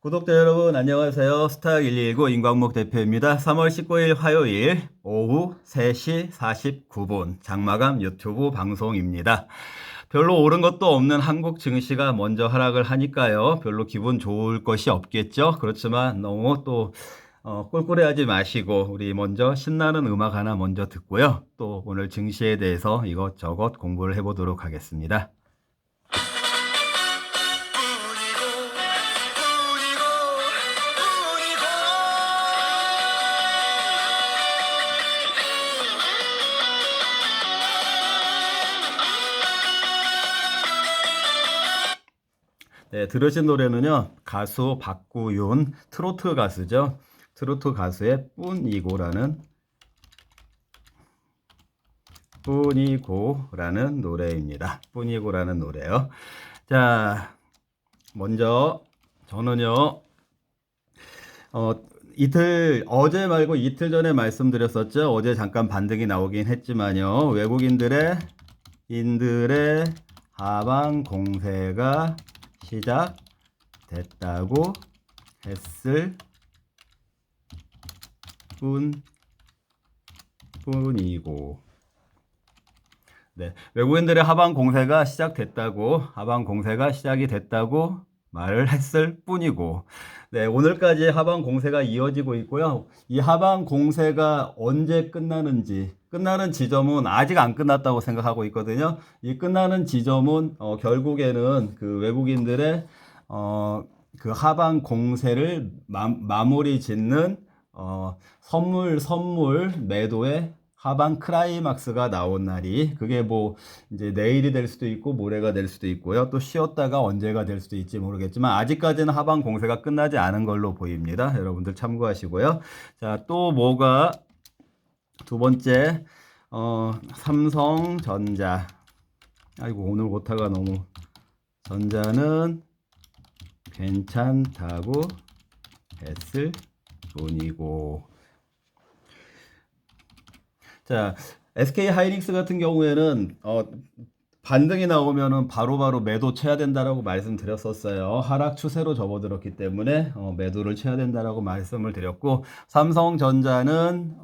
구독자 여러분 안녕하세요. 스타119 임광목 대표입니다. 3월 19일 화요일 오후 3시 49분 장마감 유튜브 방송입니다. 별로 오른 것도 없는 한국 증시가 먼저 하락을 하니까요. 별로 기분 좋을 것이 없겠죠. 그렇지만 너무 또 꿀꿀해하지 마시고 우리 먼저 신나는 음악 하나 먼저 듣고요. 또 오늘 증시에 대해서 이것저것 공부를 해보도록 하겠습니다. 네, 들으신 노래는요, 가수 박구윤, 트로트 가수죠. 트로트 가수의 뿐이고라는 노래입니다. 뿐이고라는 노래요. 자, 먼저 저는요, 어제 말고 이틀 전에 말씀드렸었죠. 어제 잠깐 반등이 나오긴 했지만요. 인들의 하방 공세가 시작됐다고 했을 뿐이고, 네, 외국인들의 하방 공세가 시작이 됐다고 말을 했을 뿐이고, 네, 오늘까지 하방 공세가 이어지고 있고요. 이 하방 공세가 언제 끝나는 지점은 아직 안 끝났다고 생각하고 있거든요. 이 끝나는 지점은 결국에는 그 외국인들의 그 하방 공세를 마무리 짓는 선물 매도의 하방 크라이막스가 나온 날이 그게 뭐 이제 내일이 될 수도 있고 모레가 될 수도 있고요. 또 쉬었다가 언제가 될 수도 있지 모르겠지만 아직까지는 하방 공세가 끝나지 않은 걸로 보입니다. 여러분들 참고하시고요. 자, 또 뭐가 두 번째 삼성전자. 아이고 오늘 오타가 너무 전자는 괜찮다고 했을 뿐이고. 자, SK 하이닉스 같은 경우에는 반등이 나오면은 바로바로 매도 쳐야 된다라고 말씀드렸었어요. 하락 추세로 접어들었기 때문에 매도를 쳐야 된다라고 말씀을 드렸고, 삼성전자는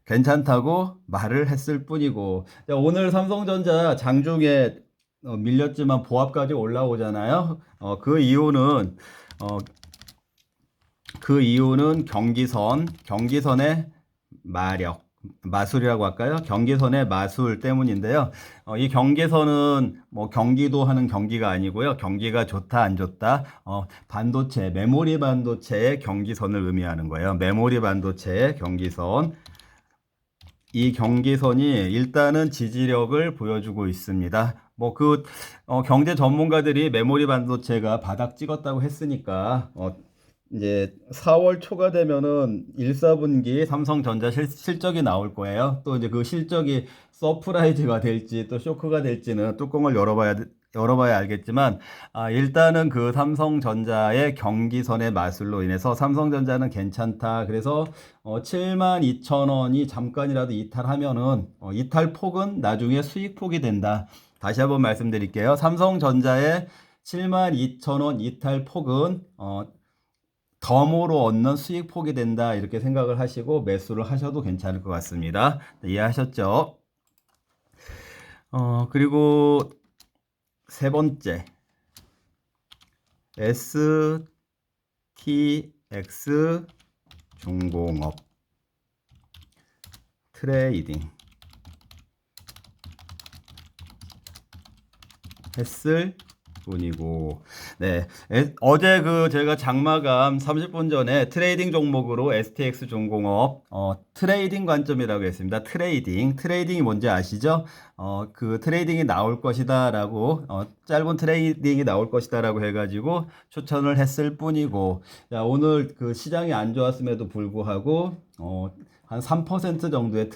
괜찮다고 말을 했을 뿐이고. 자, 오늘 삼성전자 장중에 밀렸지만 보합까지 올라오잖아요. 그 이유는 경기선의 마술이라고 할까요? 경계선의 마술 때문인데요. 이 경계선은 뭐 경기도 하는 경기가 아니고요. 경기가 좋다 안 좋다. 메모리 반도체의 경기선을 의미하는 거예요. 메모리 반도체의 경기선. 이 경계선이 일단은 지지력을 보여주고 있습니다. 경제 전문가들이 메모리 반도체가 바닥 찍었다고 했으니까, 이제 4월 초가 되면은 1, 4분기 삼성전자 실적이 나올 거예요. 또 이제 그 실적이 서프라이즈가 될지 또 쇼크가 될지는 뚜껑을 열어봐야 알겠지만, 일단은 그 삼성전자의 경기선의 마술로 인해서 삼성전자는 괜찮다. 그래서 72,000원이 잠깐이라도 이탈하면은 이탈폭은 나중에 수익폭이 된다. 다시 한번 말씀드릴게요. 삼성전자의 72,000원 이탈폭은 덤으로 얻는 수익폭이 된다 이렇게 생각을 하시고 매수를 하셔도 괜찮을 것 같습니다. 네, 이해하셨죠? 그리고 세 번째 STX 중공업 트레이딩 했을 뿐이고. 네. 어제 제가 장마감 30분 전에 트레이딩 종목으로 STX 중공업 트레이딩 관점이라고 했습니다. 트레이딩이 뭔지 아시죠? 그 트레이딩이 나올 것이다라고 짧은 트레이딩이 나올 것이다라고 해가지고 추천을 했을 뿐이고. 자, 오늘 그 시장이 안 좋았음에도 불구하고 한 3% 정도의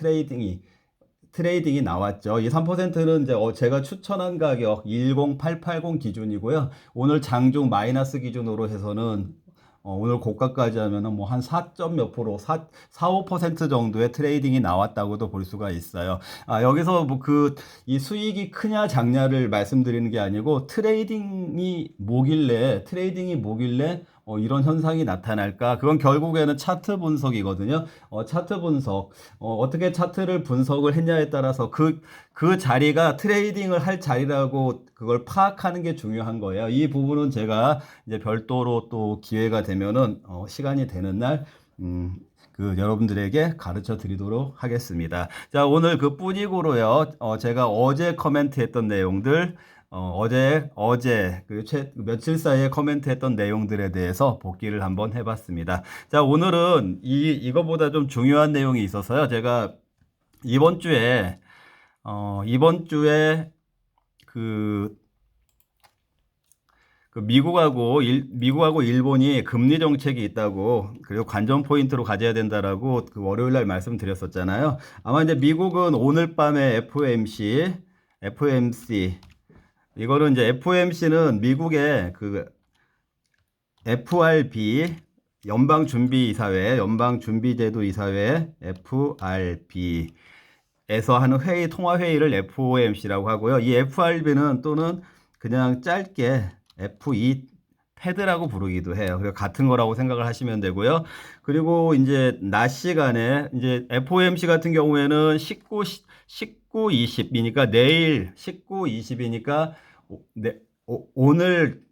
트레이딩이 나왔죠. 이 3%는 이제 제가 추천한 가격 10880 기준이고요. 오늘 장중 마이너스 기준으로 해서는 오늘 고가까지 하면은 뭐 한 4. 몇 프로, 5% 정도의 트레이딩이 나왔다고도 볼 수가 있어요. 여기서 뭐 이 수익이 크냐 작냐를 말씀드리는 게 아니고 트레이딩이 뭐길래 이런 현상이 나타날까? 그건 결국에는 차트 분석이거든요. 차트 분석. 어떻게 차트를 분석을 했냐에 따라서 그 자리가 트레이딩을 할 자리라고 그걸 파악하는 게 중요한 거예요. 이 부분은 제가 이제 별도로 또 기회가 되면은, 시간이 되는 날, 여러분들에게 가르쳐 드리도록 하겠습니다. 자, 오늘 그 뿌리고로요. 제가 어제 코멘트했던 내용들, 며칠 사이에 코멘트했던 내용들에 대해서 복기를 한번 해봤습니다. 자, 오늘은 이거보다 좀 중요한 내용이 있어서요. 제가 이번 주에, 그, 미국하고 일본이 금리 정책이 있다고, 그리고 관전 포인트로 가져야 된다라고 그 월요일 날 말씀드렸었잖아요. 아마 이제 미국은 오늘 밤에 FOMC, 이거는 이제 FOMC는 미국의 그 FRB, 연방준비제도이사회 FRB에서 하는 통화회의를 FOMC라고 하고요. 이 FRB는 또는 그냥 짧게 FE 패드라고 부르기도 해요. 그래서 같은 거라고 생각을 하시면 되고요. 그리고 이제 낮 시간에 이제 FOMC 같은 경우에는 19, 20이니까 내일 19, 20이니까 오늘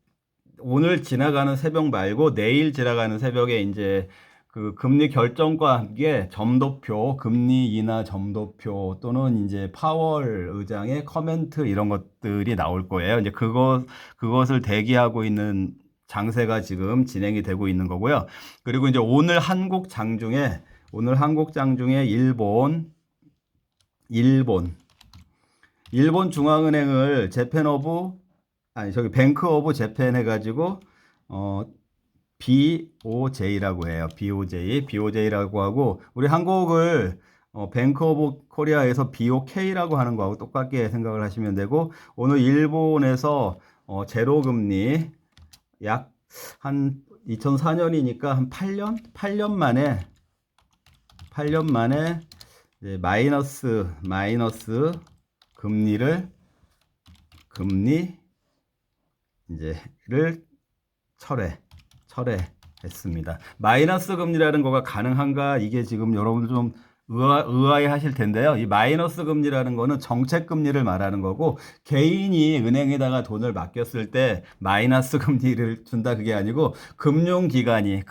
지나가는 새벽 말고 내일 지나가는 새벽에 이제 그 금리 결정과 함께 금리 인하 점도표 또는 이제 파월 의장의 커멘트 이런 것들이 나올 거예요. 이제 그것을 대기하고 있는 장세가 지금 진행이 되고 있는 거고요. 그리고 이제 오늘 한국 장 중에 일본 중앙은행을 뱅크 오브 재팬 해가지고 BOJ라고 해요. BOJ라고 하고, 우리 한국을 뱅크 오브 코리아에서 BOK라고 하는 거하고 똑같게 생각을 하시면 되고, 오늘 일본에서 제로 금리 약 한 2004년이니까 한 8년 만에 이제 마이너스 금리 이제를 철회했습니다. 마이너스 금리라는 거가 가능한가? 이게 지금 여러분들 좀 의아해 하실 텐데요. 이 마이너스 금리라는 거는 정책 금리를 말하는 거고, 개인이 은행에다가 돈을 맡겼을 때 마이너스 금리를 준다 그게 아니고, 금융기관이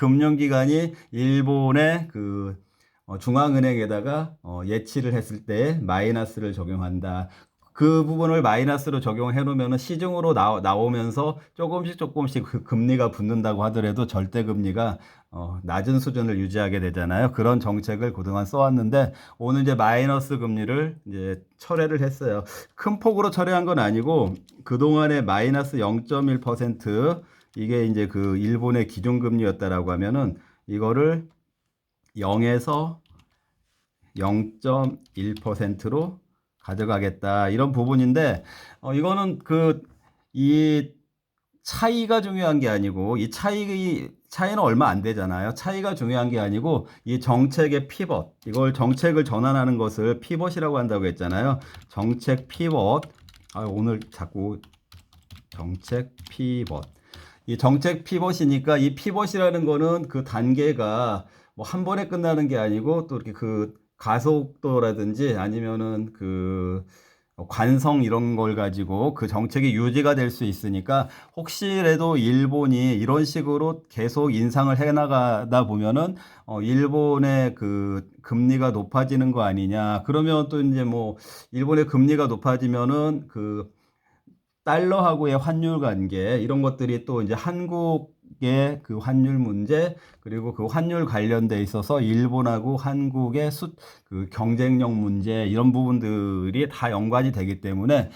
일본의 중앙은행에다가 예치를 했을 때 마이너스를 적용한다. 그 부분을 마이너스로 적용해 놓으면 시중으로 나오면서 조금씩 그 금리가 붙는다고 하더라도 절대 금리가 낮은 수준을 유지하게 되잖아요. 그런 정책을 그동안 써왔는데 오늘 이제 마이너스 금리를 이제 철회를 했어요. 큰 폭으로 철회한 건 아니고 그동안의 마이너스 0.1% 이게 이제 그 일본의 기준금리였다라고 하면은 이거를 0에서 0.1%로 가져가겠다 이런 부분인데 이거는 이 차이가 중요한 게 아니고 이 차이는 얼마 안 되잖아요. 차이가 중요한 게 아니고 이 정책의 피벗, 이걸 정책을 전환하는 것을 피벗이라고 한다고 했잖아요. 정책 피벗. 오늘 자꾸 정책 피벗. 이 정책 피벗이니까 이 피벗이라는 거는 그 단계가 뭐 한 번에 끝나는 게 아니고 또 이렇게 가속도라든지 아니면은 관성 이런 걸 가지고 그 정책이 유지가 될 수 있으니까 혹시라도 일본이 이런 식으로 계속 인상을 해 나가다 보면은 일본의 금리가 높아지는 거 아니냐. 그러면 또 이제 뭐 일본의 금리가 높아지면은 달러하고의 환율 관계 이런 것들이 또 이제 한국의 환율 문제 그리고 환율 관련돼 있어서 일본하고 한국의 경쟁력 문제 이런 부분들이 다 연관이 되기 때문에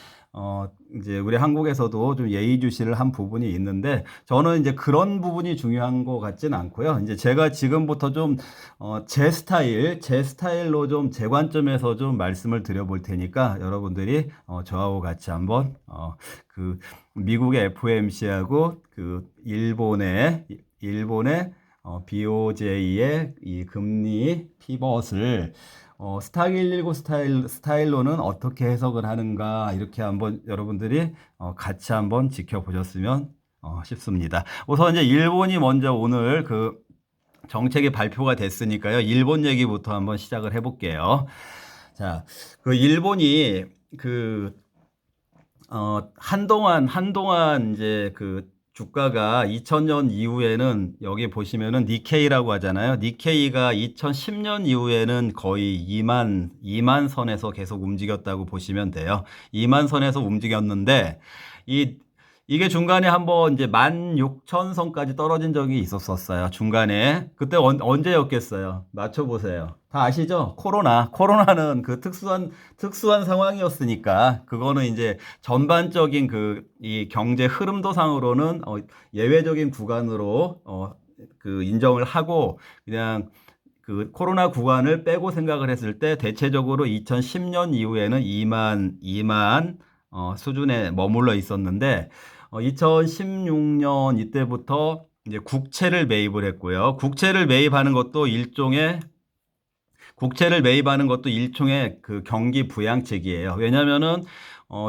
이제 우리 한국에서도 좀 예의주시를 한 부분이 있는데 저는 이제 그런 부분이 중요한 것 같진 않고요. 이제 제가 지금부터 좀 제 스타일로 좀 제 관점에서 좀 말씀을 드려볼 테니까 여러분들이 저하고 같이 한번 미국의 FOMC하고 그 일본의 BOJ의 이 금리 피벗을 스탁 119 스타일로는 어떻게 해석을 하는가 이렇게 한번 여러분들이 같이 한번 지켜보셨으면 싶습니다. 우선 이제 일본이 먼저 오늘 그 정책이 발표가 됐으니까요. 일본 얘기부터 한번 시작을 해볼게요. 자, 그 일본이 그 한동안 이제 그 주가가 2000년 이후에는 여기 보시면은 니케이라고 하잖아요. 니케이가 2010년 이후에는 거의 2만 선에서 계속 움직였다고 보시면 돼요. 2만 선에서 움직였는데 이 이게 중간에 한번 이제 16,000선까지 떨어진 적이 있었어요. 중간에. 그때 언제였겠어요? 맞춰보세요. 다 아시죠? 코로나는 그 특수한 상황이었으니까, 그거는 이제 전반적인 이 경제 흐름도상으로는, 예외적인 구간으로, 그 인정을 하고, 그냥 그 코로나 구간을 빼고 생각을 했을 때, 대체적으로 2010년 이후에는 2만 수준에 머물러 있었는데, 2016년 이때부터 이제 국채를 매입을 했고요. 국채를 매입하는 것도 일종의 그 경기 부양책이에요. 왜냐면은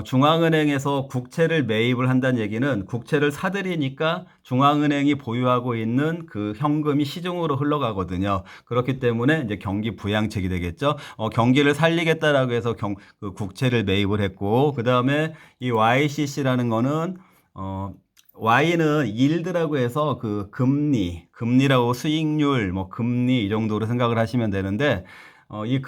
중앙은행에서 국채를 매입을 한다는 얘기는 국채를 사들이니까 중앙은행이 보유하고 있는 그 현금이 시중으로 흘러가거든요. 그렇기 때문에 이제 경기 부양책이 되겠죠. 경기를 살리겠다라고 해서 그 국채를 매입을 했고, 그 다음에 이 YCC라는 거는 Y는 yield라고 해서 그 금리라고 수익률, 뭐 금리 이 정도로 생각을 하시면 되는데, 이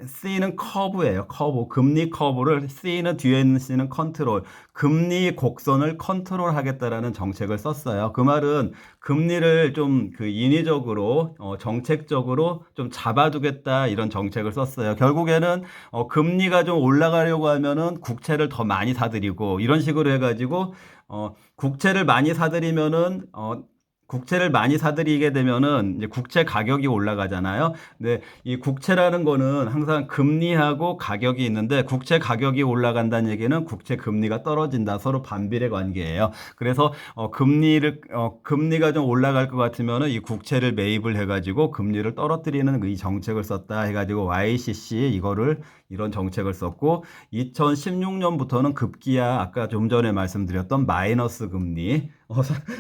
C는 커브예요. 금리 커브를 C는 뒤에 있는 C는 컨트롤. 금리 곡선을 컨트롤 하겠다라는 정책을 썼어요. 그 말은 금리를 좀 그 인위적으로, 정책적으로 좀 잡아두겠다 이런 정책을 썼어요. 결국에는 금리가 좀 올라가려고 하면은 국채를 더 많이 사들이고 이런 식으로 해가지고 국채를 많이 사들이면은 국채를 많이 사들이게 되면은 이제 국채 가격이 올라가잖아요. 근데 이 국채라는 거는 항상 금리하고 가격이 있는데, 국채 가격이 올라간다는 얘기는 국채 금리가 떨어진다. 서로 반비례 관계예요. 그래서 금리가 좀 올라갈 것 같으면은 이 국채를 매입을 해가지고 금리를 떨어뜨리는 이 정책을 썼다 해가지고 YCC 이런 정책을 썼고, 2016년부터는 급기야 아까 좀 전에 말씀드렸던 마이너스 금리,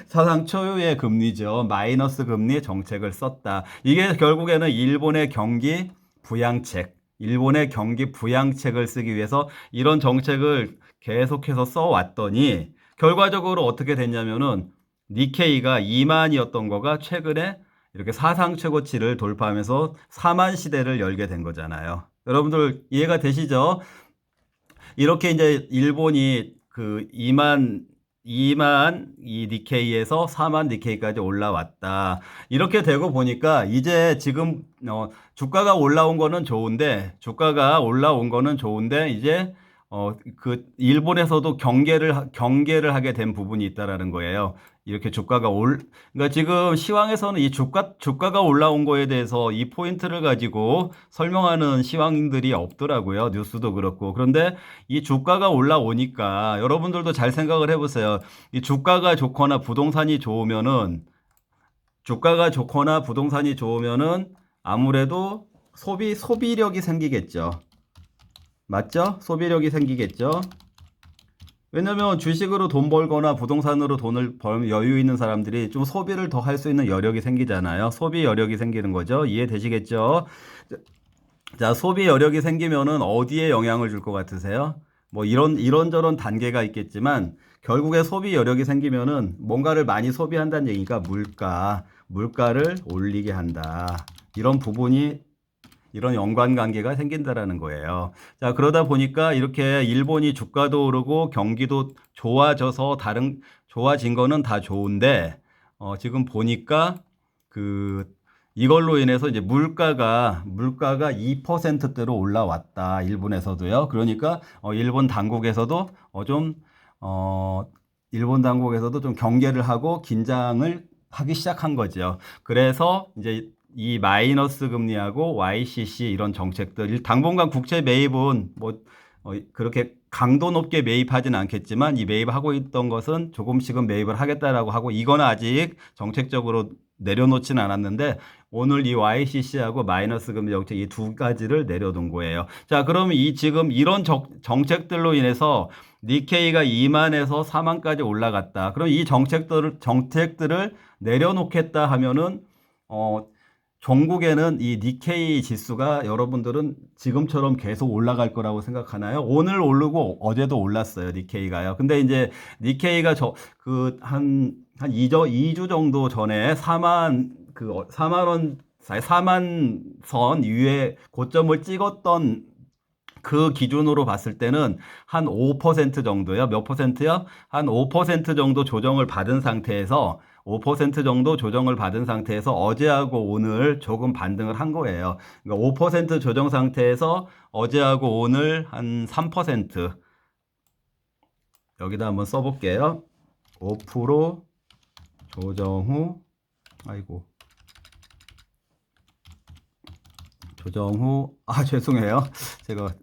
사상 초유의 금리죠. 마이너스 금리 정책을 썼다. 이게 결국에는 일본의 경기 부양책을 쓰기 위해서 이런 정책을 계속해서 써왔더니, 결과적으로 어떻게 됐냐면은 니케이가 2만이었던 거가 최근에 이렇게 사상 최고치를 돌파하면서 4만 시대를 열게 된 거잖아요. 여러분들 이해가 되시죠? 이렇게 이제 일본이 그 2만 이 니케이에서 4만 니케이까지 올라왔다. 이렇게 되고 보니까 이제 지금 주가가 올라온 거는 좋은데 이제 그 일본에서도 경계를 하게 된 부분이 있다라는 거예요. 이렇게 그러니까 지금 시황에서는 이 주가가 올라온 거에 대해서 이 포인트를 가지고 설명하는 시황들이 없더라고요. 뉴스도 그렇고. 그런데 이 주가가 올라오니까 여러분들도 잘 생각을 해보세요. 이 주가가 좋거나 부동산이 좋으면은 아무래도 소비력이 생기겠죠. 맞죠? 소비력이 생기겠죠. 왜냐면 주식으로 돈 벌거나 부동산으로 돈을 벌 여유 있는 사람들이 좀 소비를 더 할 수 있는 여력이 생기잖아요. 소비 여력이 생기는 거죠. 이해되시겠죠? 자, 소비 여력이 생기면은 어디에 영향을 줄 것 같으세요? 뭐 이런저런 단계가 있겠지만 결국에 소비 여력이 생기면은 뭔가를 많이 소비한다는 얘기니까 물가를 올리게 한다. 이런 연관관계가 생긴다라는 거예요. 자, 그러다 보니까 이렇게 일본이 주가도 오르고 경기도 좋아진 거는 다 좋은데, 지금 보니까 이걸로 인해서 이제 물가가 2%대로 올라왔다. 일본에서도요. 그러니까, 일본 당국에서도 좀 경계를 하고 긴장을 하기 시작한 거죠. 그래서 이제 이 마이너스 금리하고 YCC 이런 정책들, 당분간 국채 매입은 뭐 그렇게 강도 높게 매입하지는 않겠지만 이 매입하고 있던 것은 조금씩은 매입을 하겠다라고 하고 이건 아직 정책적으로 내려놓지는 않았는데 오늘 이 YCC하고 마이너스 금리 정책 이 두 가지를 내려둔 거예요. 자, 그럼 이 지금 이런 정책들로 인해서 니케이가 2만에서 4만까지 올라갔다. 그럼 이 정책들을 내려놓겠다 하면은 종국에는 이 니케이 지수가 여러분들은 지금처럼 계속 올라갈 거라고 생각하나요? 오늘 오르고 어제도 올랐어요, 니케이가요. 근데 이제 니케이가 한 2주 정도 전에 4만 원, 4만 선 위에 고점을 찍었던 그 기준으로 봤을 때는 한 5% 정도요. 몇 퍼센트요? 한 5% 정도 조정을 받은 상태에서 5% 정도 조정을 받은 상태에서 어제하고 오늘 조금 반등을 한 거예요. 그러니까 5% 조정 상태에서 어제하고 오늘 한 3% 여기다 한번 써볼게요. 5% 조정 후 아이고 조정 후 죄송해요. 제가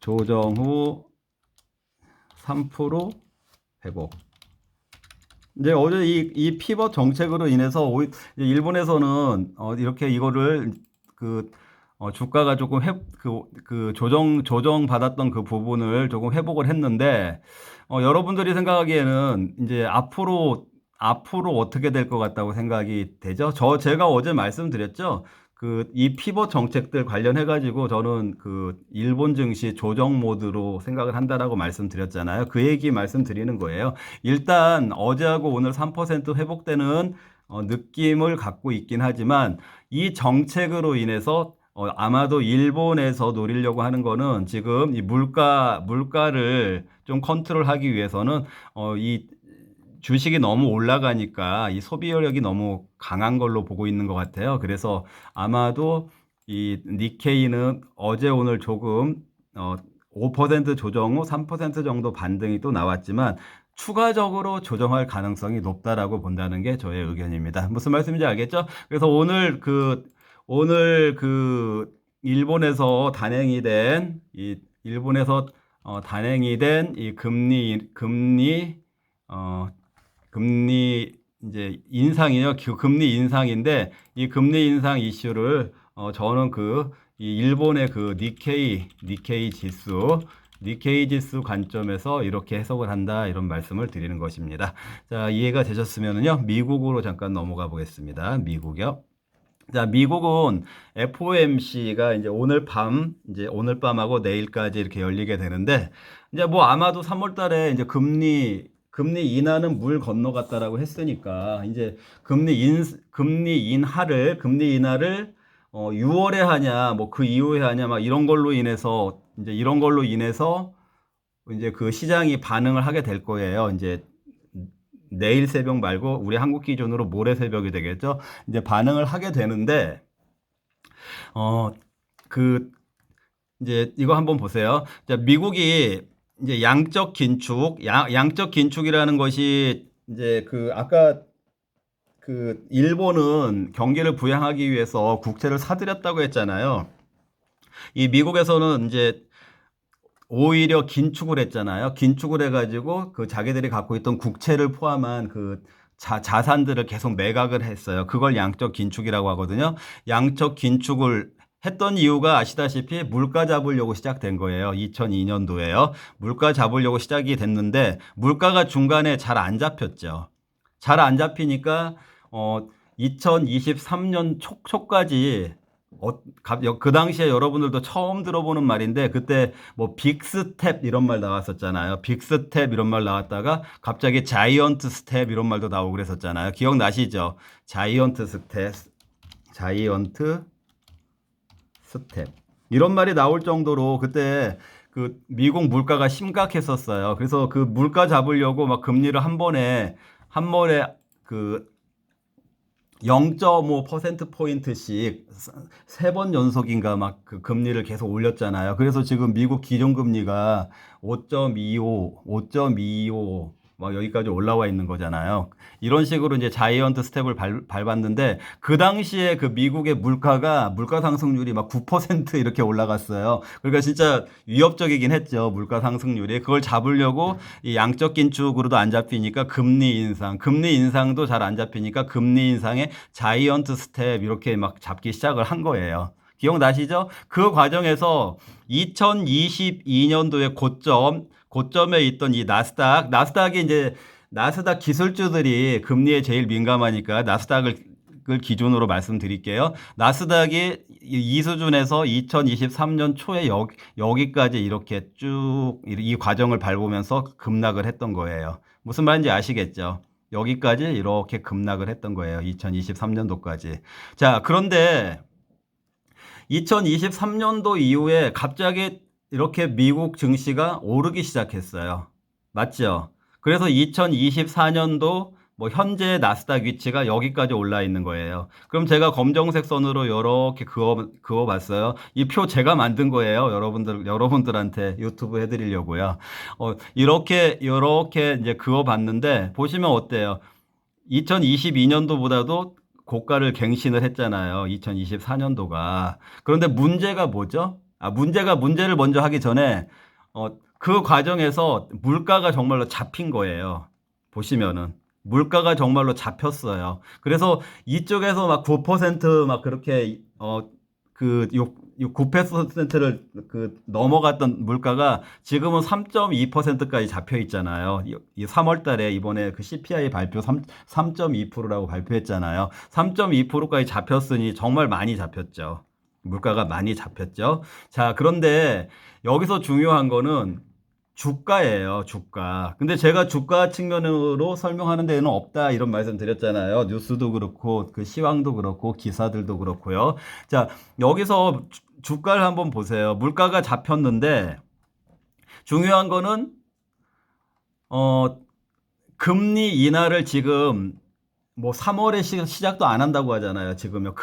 조정 후 3% 회복. 이제 어제 이 피벗 정책으로 인해서 일본에서는 이렇게 이거를 주가가 조금 조정 받았던 그 부분을 조금 회복을 했는데 여러분들이 생각하기에는 이제 앞으로 어떻게 될 것 같다고 생각이 되죠? 제가 어제 말씀드렸죠. 이 피벗 정책들 관련해 가지고 저는 일본 증시 조정 모드로 생각을 한다라고 말씀드렸잖아요. 그 얘기 말씀드리는 거예요. 일단 어제하고 오늘 3% 회복되는 느낌을 갖고 있긴 하지만 이 정책으로 인해서 아마도 일본에서 노리려고 하는 거는 지금 이 물가를 좀 컨트롤하기 위해서는 이 주식이 너무 올라가니까 이 소비력이 너무 강한 걸로 보고 있는 것 같아요. 그래서 아마도 이 니케이는 어제 오늘 조금 5% 조정 후 3% 정도 반등이 또 나왔지만 추가적으로 조정할 가능성이 높다라고 본다는 게 저의 의견입니다. 무슨 말씀인지 알겠죠? 그래서 오늘 일본에서 단행이 된 이 금리 이제 인상이요. 금리 인상인데 이 금리 인상 이슈를 저는 이 일본의 니케이 지수 관점에서 이렇게 해석을 한다 이런 말씀을 드리는 것입니다. 자, 이해가 되셨으면요. 미국으로 잠깐 넘어가 보겠습니다. 미국이요. 자, 미국은 FOMC가 이제 오늘 밤하고 내일까지 이렇게 열리게 되는데, 이제 뭐 아마도 3월 달에 이제 금리 인하는 물 건너갔다라고 했으니까, 이제 금리 인하를 6월에 하냐, 뭐 그 이후에 하냐, 막 이런 걸로 인해서, 이제 그 시장이 반응을 하게 될 거예요. 이제 내일 새벽 말고 우리 한국 기준으로 모레 새벽이 되겠죠. 이제 반응을 하게 되는데 이제 이거 한번 보세요. 자, 미국이 이제 양적 긴축이라는 것이 이제 아까 일본은 경기를 부양하기 위해서 국채를 사들였다고 했잖아요. 이 미국에서는 이제 오히려 긴축을 했잖아요. 긴축을 해가지고 자기들이 갖고 있던 국채를 포함한 자산들을 계속 매각을 했어요. 그걸 양적 긴축이라고 하거든요. 양적 긴축을 했던 이유가 아시다시피 물가 잡으려고 시작된 거예요. 2002년도에요. 물가 잡으려고 시작이 됐는데 물가가 중간에 잘 안 잡혔죠. 잘 안 잡히니까 2023년 초까지 그 당시에 여러분들도 처음 들어보는 말인데 그때 뭐 빅스텝 이런 말 나왔었잖아요. 빅스텝 이런 말 나왔다가 갑자기 자이언트 스텝 이런 말도 나오고 그랬었잖아요. 기억나시죠? 자이언트 스텝 이런 말이 나올 정도로 그때 미국 물가가 심각했었어요. 그래서 물가 잡으려고 막 금리를 한 번에 0.5%포인트씩 3번 연속인가 막 금리를 계속 올렸잖아요. 그래서 지금 미국 기준금리가 5.25 막 여기까지 올라와 있는 거잖아요. 이런 식으로 이제 자이언트 스텝을 밟았는데 그 당시에 그 미국의 물가 상승률이 막 9% 이렇게 올라갔어요. 그러니까 진짜 위협적이긴 했죠. 물가 상승률이. 그걸 잡으려고 이 양적 긴축으로도 안 잡히니까 금리 인상도 잘 안 잡히니까 금리 인상에 자이언트 스텝 이렇게 막 잡기 시작을 한 거예요. 기억나시죠? 그 과정에서 2022년도에 고점에 있던 이 나스닥이 이제 나스닥 기술주들이 금리에 제일 민감하니까 나스닥을 기준으로 말씀드릴게요. 나스닥이 이 수준에서 2023년 초에 여기까지 이렇게 쭉 이 과정을 밟으면서 급락을 했던 거예요. 무슨 말인지 아시겠죠? 여기까지 이렇게 급락을 했던 거예요. 2023년도까지. 자, 그런데 2023년도 이후에 갑자기 이렇게 미국 증시가 오르기 시작했어요. 맞죠? 그래서 2024년도 뭐 현재 나스닥 위치가 여기까지 올라 있는 거예요. 그럼 제가 검정색 선으로 이렇게 그어 봤어요. 이 표 제가 만든 거예요. 여러분들한테 유튜브 해드리려고요. 이렇게 이제 그어 봤는데 보시면 어때요? 2022년도보다도 고가를 갱신을 했잖아요. 2024년도가. 그런데 문제가 뭐죠? 문제를 먼저 하기 전에, 그 과정에서 물가가 정말로 잡힌 거예요. 보시면은. 물가가 정말로 잡혔어요. 그래서 이쪽에서 막 9%막 그렇게, 그 9%를 그 넘어갔던 물가가 지금은 3.2%까지 잡혀 있잖아요. 이 3월 달에 이번에 그 CPI 발표 3.2%라고 발표했잖아요. 3.2%까지 잡혔으니 정말 많이 잡혔죠. 물가가 많이 잡혔죠. 자, 그런데 여기서 중요한 거는 주가예요, 주가. 근데 제가 주가 측면으로 설명하는 데는 없다, 이런 말씀 드렸잖아요. 뉴스도 그렇고, 그 시황도 그렇고, 기사들도 그렇고요. 자, 여기서 주가를 한번 보세요. 물가가 잡혔는데, 중요한 거는, 금리 인하를 지금, 뭐 3월에 시작도 안 한다고 하잖아요. 지금요.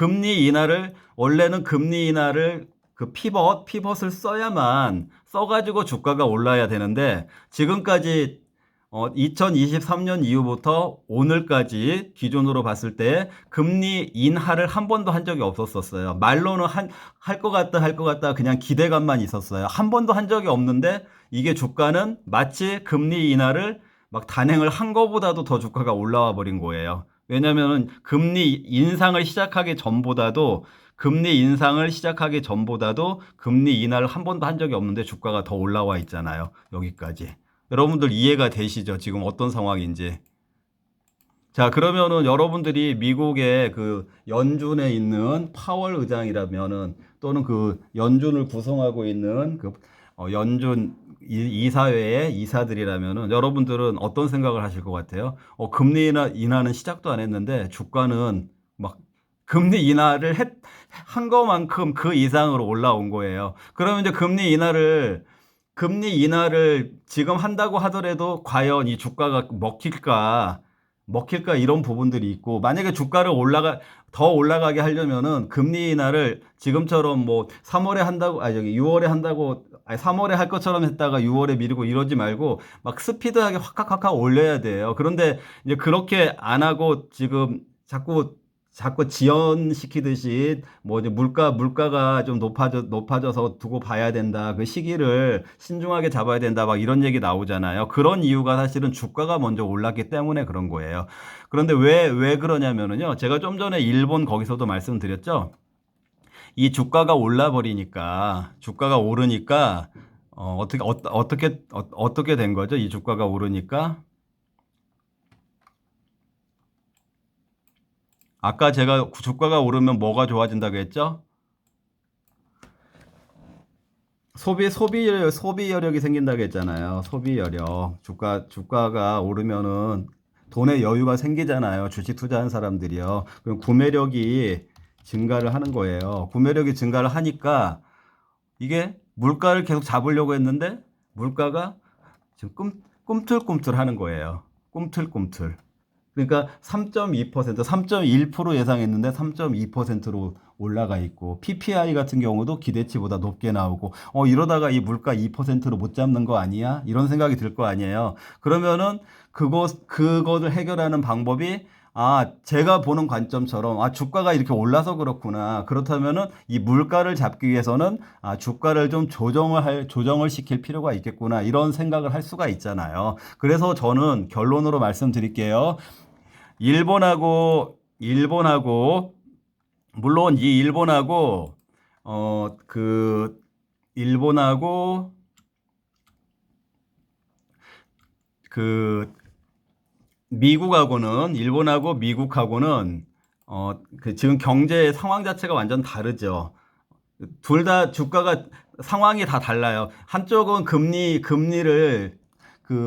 원래는 금리 인하를 그 피벗을 써가지고 주가가 올라야 되는데, 지금까지 2023년 이후부터 오늘까지 기준으로 봤을 때 금리 인하를 한 번도 한 적이 없었어요. 말로는 할 것 같다 그냥 기대감만 있었어요. 한 번도 한 적이 없는데 이게 주가는 마치 금리 인하를 막 단행을 한 거보다도 더 주가가 올라와 버린 거예요. 왜냐면은 금리 인상을 시작하기 전보다도 금리 인하를 한 번도 한 적이 없는데 주가가 더 올라와 있잖아요. 여기까지. 여러분들 이해가 되시죠? 지금 어떤 상황인지. 자, 그러면은 여러분들이 미국의 그 연준에 있는 파월 의장이라면은 또는 그 연준을 구성하고 있는 그 연준 이사회의 이사들이라면은 여러분들은 어떤 생각을 하실 것 같아요? 금리 인하는 시작도 안 했는데 주가는 막 금리 인하를 한 것만큼 그 이상으로 올라온 거예요. 그러면 이제 금리 인하를 지금 한다고 하더라도 과연 이 주가가 먹힐까 이런 부분들이 있고, 만약에 더 올라가게 하려면은 금리 인하를 지금처럼 뭐 3월에 한다고, 6월에 한다고, 3월에 할 것처럼 했다가 6월에 미루고 이러지 말고 막 스피드하게 확 올려야 돼요. 그런데 이제 그렇게 안 하고 지금 자꾸 지연시키듯이 뭐 이제 물가가 좀 높아져서 두고 봐야 된다. 그 시기를 신중하게 잡아야 된다. 막 이런 얘기 나오잖아요. 그런 이유가 사실은 주가가 먼저 올랐기 때문에 그런 거예요. 그런데 왜 그러냐면은요. 제가 좀 전에 일본 거기서도 말씀드렸죠. 이 주가가 주가가 오르니까 어떻게 된 거죠? 이 주가가 오르니까 아까 제가 주가가 오르면 뭐가 좋아진다고 했죠? 소비 여력이 생긴다고 했잖아요. 소비 여력. 주가가 오르면은 돈의 여유가 생기잖아요. 주식 투자한 사람들이요. 그럼 구매력이 증가를 하는 거예요. 구매력이 증가를 하니까 이게 물가를 계속 잡으려고 했는데 물가가 지금 꿈틀꿈틀 하는 거예요. 꿈틀꿈틀. 그러니까 3.2%, 3.1% 예상했는데 3.2%로 올라가 있고 PPI 같은 경우도 기대치보다 높게 나오고 이러다가 이 물가 2%로 못 잡는 거 아니야? 이런 생각이 들 거 아니에요. 그러면은 그거를 해결하는 방법이 제가 보는 관점처럼, 주가가 이렇게 올라서 그렇구나. 그렇다면은 이 물가를 잡기 위해서는, 주가를 좀 조정을 시킬 필요가 있겠구나. 이런 생각을 할 수가 있잖아요. 그래서 저는 결론으로 말씀드릴게요. 일본하고, 물론 이 일본하고, 그, 일본하고 미국하고는 지금 경제 상황 자체가 완전 다르죠. 둘 다 주가가 상황이 다 달라요. 한쪽은 금리를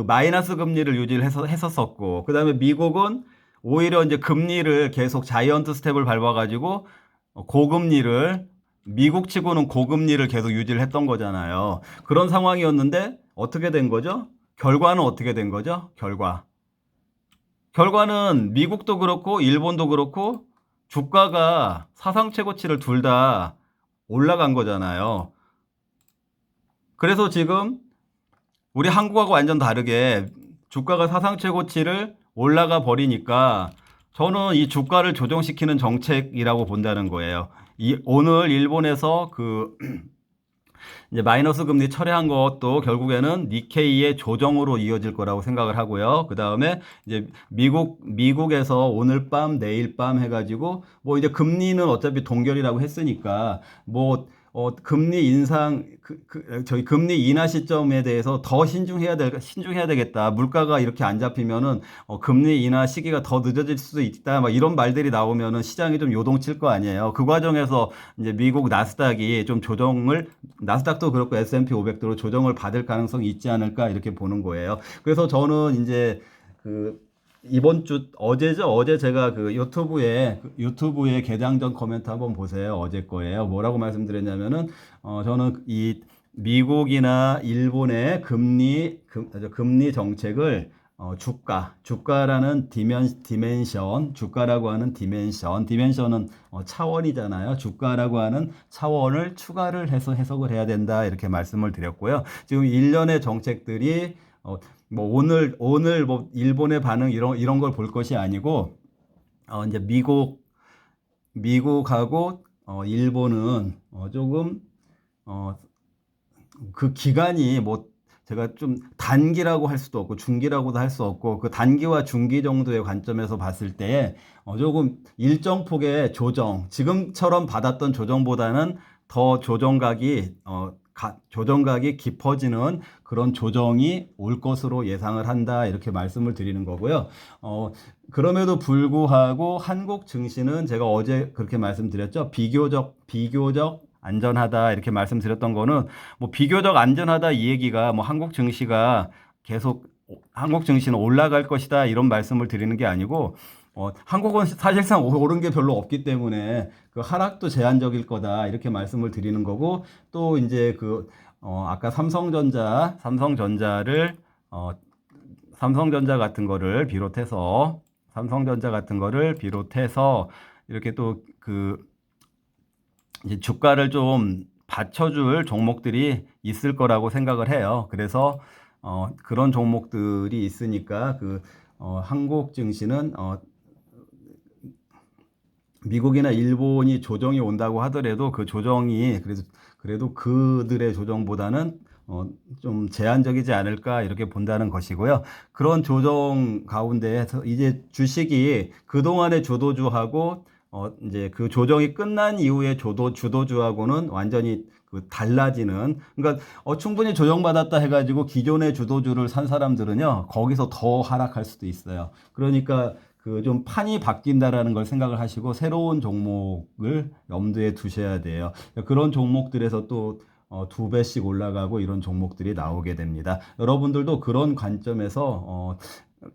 마이너스 금리를 유지를 했었었고, 그다음에 미국은 오히려 이제 금리를 계속 자이언트 스텝을 밟아가지고 고금리를 미국치고는 고금리를 계속 유지를 했던 거잖아요. 그런 상황이었는데 어떻게 된 거죠? 결과는 어떻게 된 거죠? 결과는 미국도 그렇고 일본도 그렇고 주가가 사상 최고치를 둘 다 올라간 거잖아요. 그래서 지금 우리 한국하고 완전 다르게 주가가 사상 최고치를 올라가 버리니까 저는 이 주가를 조정시키는 정책이라고 본다는 거예요. 오늘 일본에서 이제 마이너스 금리 철회한 것도 결국에는 니케이의 조정으로 이어질 거라고 생각을 하고요. 그 다음에 이제 미국에서 오늘 밤, 내일 밤 해가지고 뭐 이제 금리는 어차피 동결이라고 했으니까 금리 인상, 저희 금리 인하 시점에 대해서 더 신중해야 되겠다. 물가가 이렇게 안 잡히면은, 금리 인하 시기가 더 늦어질 수도 있다. 막 이런 말들이 나오면은 시장이 좀 요동칠 거 아니에요. 그 과정에서 이제 미국 나스닥이 좀 나스닥도 그렇고 S&P 500도로 조정을 받을 가능성이 있지 않을까 이렇게 보는 거예요. 그래서 저는 이제 어제 제가 유튜브에 개장 전 코멘트 한번 보세요. 어제 거예요. 뭐라고 말씀드렸냐면은, 저는 이 미국이나 일본의 금리 정책을, 주가라는 주가라고 하는 디멘션은 차원이잖아요. 주가라고 하는 차원을 추가를 해서 해석을 해야 된다. 이렇게 말씀을 드렸고요. 지금 일련의 정책들이, 오늘 일본의 반응 이런 걸 볼 것이 아니고, 이제 미국하고, 일본은, 조금, 그 기간이 제가 좀 단기라고 할 수도 없고 중기라고도 할 수 없고 그 단기와 중기 정도의 관점에서 봤을 때 조금 일정 폭의 지금처럼 받았던 조정보다는 더 조정각이 깊어지는 그런 조정이 올 것으로 예상을 한다 이렇게 말씀을 드리는 거고요. 그럼에도 불구하고 한국 증시는 제가 어제 그렇게 말씀드렸죠. 비교적 안전하다 이렇게 말씀드렸던 거는 비교적 안전하다 이 얘기가 한국 증시는 올라갈 것이다 이런 말씀을 드리는 게 아니고 한국은 사실상 오른 게 별로 없기 때문에 그 하락도 제한적일 거다 이렇게 말씀을 드리는 거고 또 이제 아까 삼성전자 같은 거를 비롯해서 이렇게 또 이제 주가를 좀 받쳐줄 종목들이 있을 거라고 생각을 해요. 그래서 그런 종목들이 있으니까 한국 증시는 미국이나 일본이 조정이 온다고 하더라도 그 조정이 그래도 그들의 조정보다는 좀 제한적이지 않을까 이렇게 본다는 것이고요. 그런 조정 가운데에서 이제 주식이 그동안의 주도주하고 이제 그 조정이 끝난 이후에 주도주하고는 완전히 달라지는, 그러니까 충분히 조정받았다 해가지고 기존의 주도주를 산 사람들은요 거기서 더 하락할 수도 있어요. 그러니까 좀 판이 바뀐다라는 걸 생각을 하시고 새로운 종목을 염두에 두셔야 돼요. 그런 종목들에서 또 2배씩 올라가고 이런 종목들이 나오게 됩니다. 여러분들도 그런 관점에서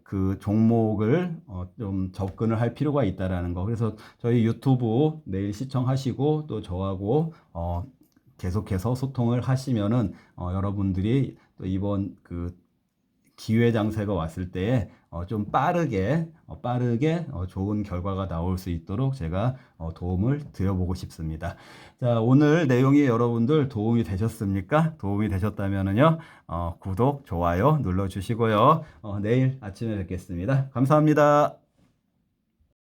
그 종목을 좀 접근을 할 필요가 있다라는 거. 그래서 저희 유튜브 매일 시청하시고 또 저하고 계속해서 소통을 하시면은 여러분들이 또 이번 기회 장세가 왔을 때에 좀 빠르게 좋은 결과가 나올 수 있도록 제가 도움을 드려보고 싶습니다. 자, 오늘 내용이 여러분들 도움이 되셨습니까? 도움이 되셨다면은요, 구독, 좋아요 눌러주시고요. 내일 아침에 뵙겠습니다. 감사합니다.